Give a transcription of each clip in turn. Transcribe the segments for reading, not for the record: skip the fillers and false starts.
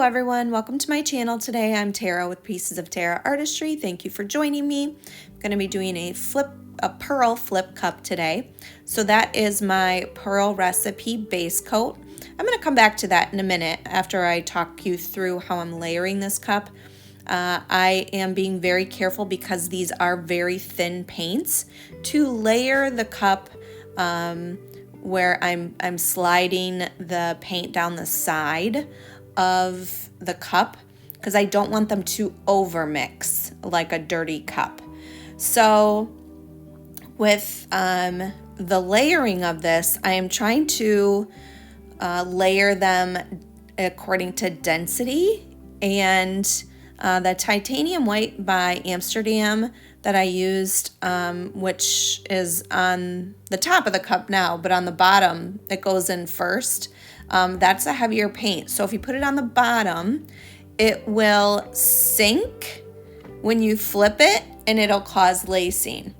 everyone, welcome to my channel today. I'm Tara with Pieces of Tara Artistry. Thank you for joining me. I'm going to be doing a pearl flip cup today. So that is my pearl recipe base coat. I'm going to come back to that in a minute after I talk you through how I'm layering this cup. I am being very careful because these are very thin paints to layer the cup where I'm sliding the paint down the side of the cup because I don't want them to over mix like a dirty cup. So with the layering of this, I am trying to layer them according to density, and the titanium white by Amsterdam that I used, which is on the top of the cup now, but on the bottom it goes in first. That's a heavier paint, so if you put it on the bottom, it will sink when you flip it and it'll cause lacing.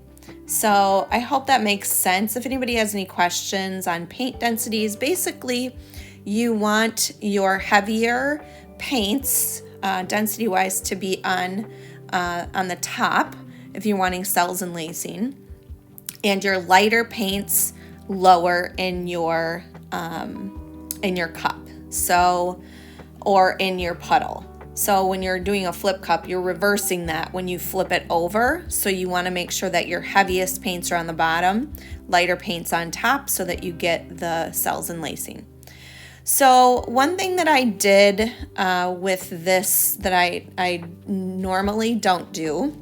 So I hope that makes sense. If anybody has any questions on paint densities, basically you want your heavier paints density wise to be on the top if you're wanting cells and lacing, and your lighter paints lower in your cup, so, or in your puddle. So when you're doing a flip cup, you're reversing that when you flip it over. So you want to make sure that your heaviest paints are on the bottom, lighter paints on top, so that you get the cells and lacing. So one thing that I did with this that I normally don't do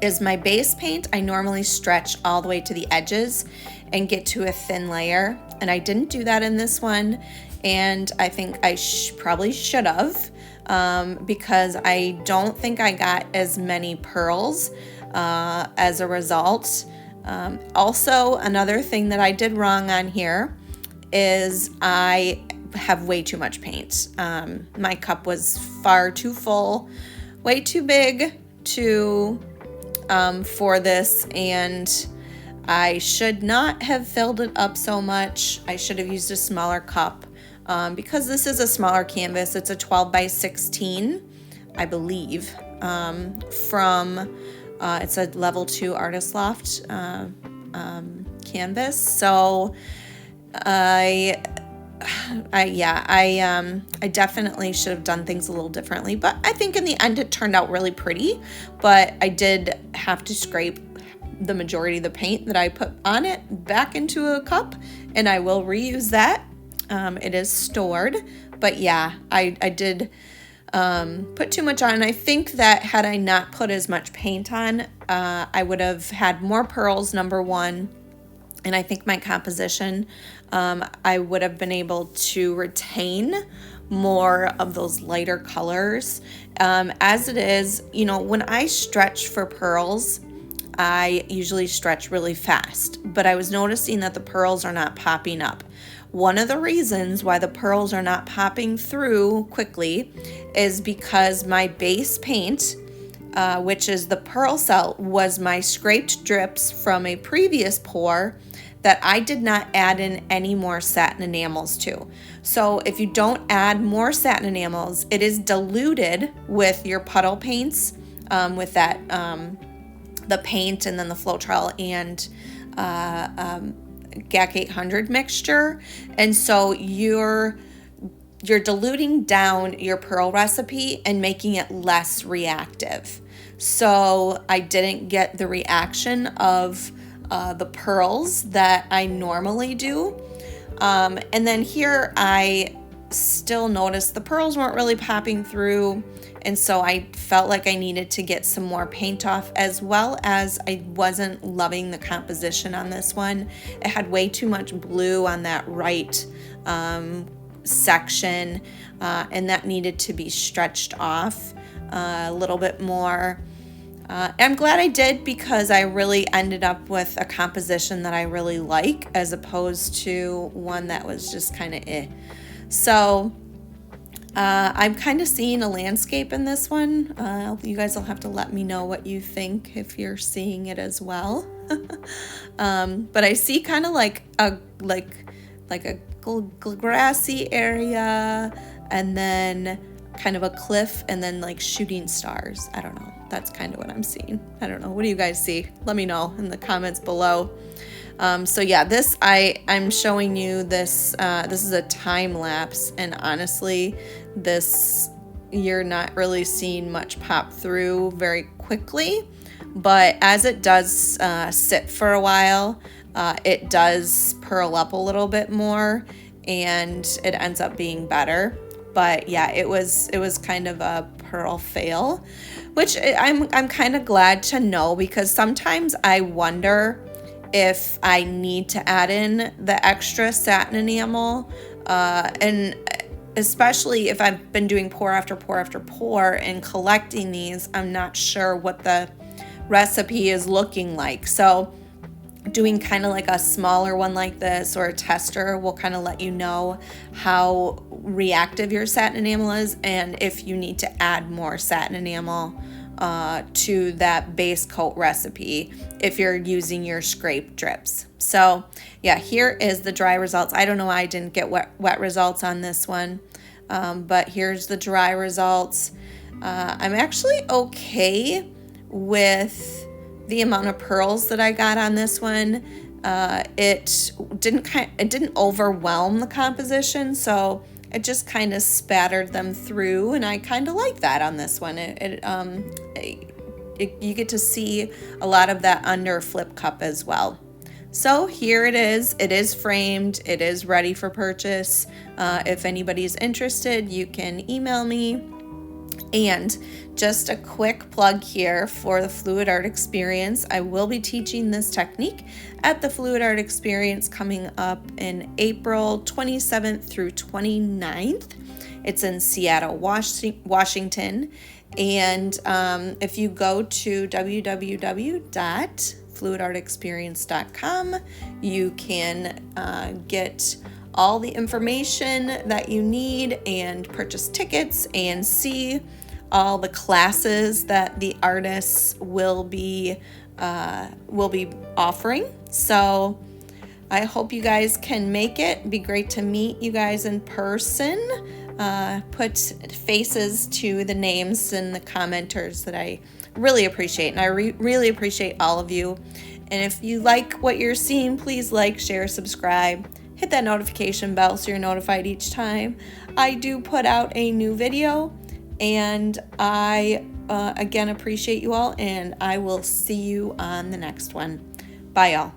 is my base paint. I normally stretch all the way to the edges and get to a thin layer, and I didn't do that in this one, and I think I probably should have, because I don't think I got as many pearls as a result. Also, another thing that I did wrong on here is I have way too much paint. My cup was far too full, way too big for this, and I should not have filled it up so much. I should have used a smaller cup because this is a smaller canvas. It's a 12 by 16, I believe, from it's a level 2 Artist Loft canvas. So I definitely should have done things a little differently, but I think in the end it turned out really pretty. But I did have to scrape the majority of the paint that I put on it back into a cup, and I will reuse that. It is stored, but yeah, I did put too much on. I think that had I not put as much paint on, I would have had more pearls, number one, and I think my composition, I would have been able to retain more of those lighter colors. As it is, you know, when I stretch for pearls, I usually stretch really fast, but I was noticing that the pearls are not popping up. One of the reasons why the pearls are not popping through quickly is because my base paint, which is the pearl cell, was my scraped drips from a previous pour that I did not add in any more satin enamels to. So if you don't add more satin enamels, it is diluted with your puddle paints, with that the paint and then the Floetrol and GAC 800 mixture, and so you're diluting down your pearl recipe and making it less reactive. So I didn't get the reaction of the pearls that I normally do. And then here I still noticed the pearls weren't really popping through, and so I felt like I needed to get some more paint off, as well as I wasn't loving the composition on this one. It had way too much blue on that right section, and that needed to be stretched off a little bit more. I'm glad I did, because I really ended up with a composition that I really like, as opposed to one that was just kind of eh. So I'm kind of seeing a landscape in this one. You guys will have to let me know what you think if you're seeing it as well. But I see kind of like a grassy area, and then kind of a cliff and then like shooting stars. I don't know. That's kind of what I'm seeing. I don't know. What do you guys see? Let me know in the comments below. So yeah, this I'm showing you this. This is a time lapse, and honestly, this you're not really seeing much pop through very quickly. But as it does sit for a while, it does pearl up a little bit more, and it ends up being better. But yeah, it was kind of a pearl fail, which I'm kind of glad to know, because sometimes I wonder if I need to add in the extra satin enamel, and especially if I've been doing pour after pour after pour and collecting these, I'm not sure what the recipe is looking like. So doing kind of like a smaller one like this or a tester will kind of let you know how reactive your satin enamel is, and if you need to add more satin enamel to that base coat recipe if you're using your scrape drips. So yeah, here is the dry results. I don't know why I didn't get wet results on this one, but here's the dry results. I'm actually okay with the amount of pearls that I got on this one. It didn't overwhelm the composition, so it just kind of spattered them through, and I kind of like that on this one. You get to see a lot of that under flip cup as well. So here it is. It is framed. It is ready for purchase. If anybody's interested, you can email me. And just a quick plug here for the Fluid Art Experience. I will be teaching this technique at the Fluid Art Experience coming up in April 27th through 29th. It's in Seattle, Washington. And if you go to www.fluidartexperience.com, you can get all the information that you need and purchase tickets and see all the classes that the artists will be offering. So I hope you guys can make it. It'd be great to meet you guys in person. Put faces to the names and the commenters that I really appreciate, and I really appreciate all of you. And if you like what you're seeing, please like, share, subscribe. Hit that notification bell so you're notified each time I do put out a new video. And I, again, appreciate you all, and I will see you on the next one. Bye, y'all.